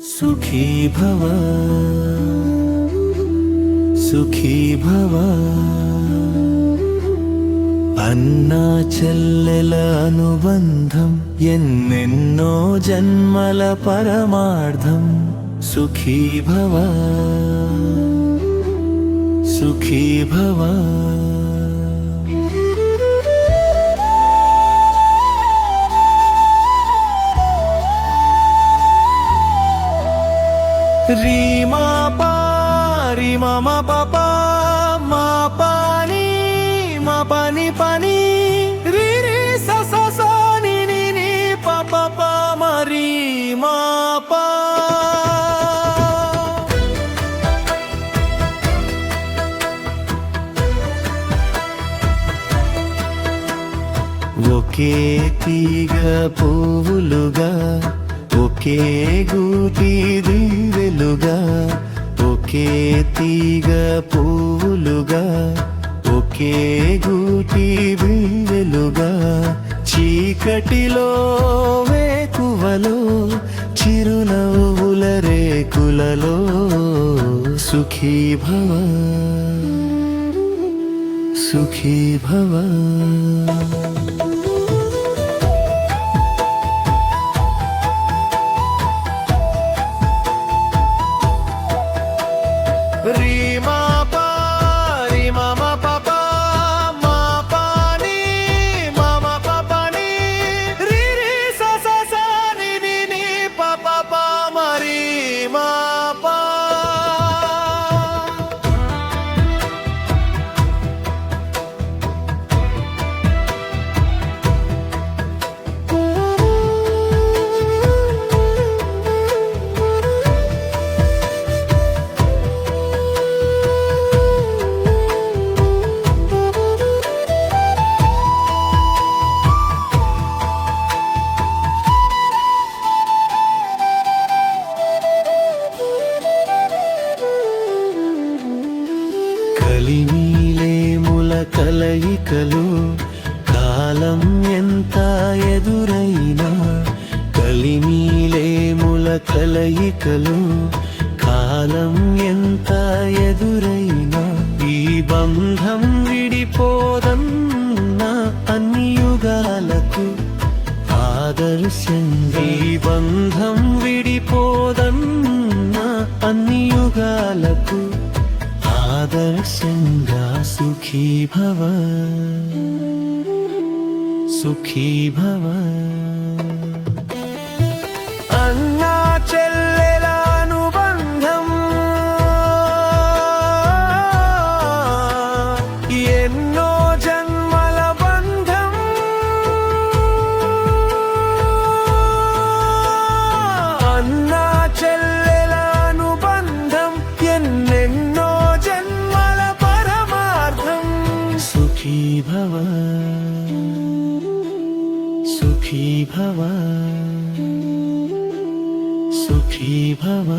సుఖీ భవ సుఖీ భవ అన్నా చెల్లెల అనుబంధం ఎన్నెన్నో జన్మల పరమార్థం సుఖీ భవ సుఖీ భవ రీమా పారి మమ పప మా పాని మా పని పని రి రి స స స ని ని ని ప ప ప మరి మా పా ఒకే తీగ పువ్వులుగా ఒకే గూటి దివెలుగా ఒకే తీగ పువ్వులుగా ఒకే గూటి దివెలుగా చీకటిలో వేకువలో చిరునవ్వుల రేకులలో సుఖీ భవ సుఖీ భవ రీమా పారి మమ పప మా పాని మమ పపని రి రి స స స ని ని ని ప ప ప మరి మా పా కలిమిలేముల కలయికలు కాలం ఎంత ఎదురైనా కలిమిలేముల కలయికలు కాలం ఎంత ఎదురైనా ఈ బంధం విడిపోదన్న అన్ని యుగాలకు ఆదర్శంగా ఈ బంధం విడిపోదన్న అన్ని యుగాలకు ఆదర్శంగా సుఖీ భవ సుఖీ భవ అన్నా చెల్లెల అనుబంధం ఎన్నో జన్మల బంధం అన్నా చెల్లెల అనుబంధం ఎన్నెన్నో సుఖీ భవ సుఖీ భవ సుఖీ భవ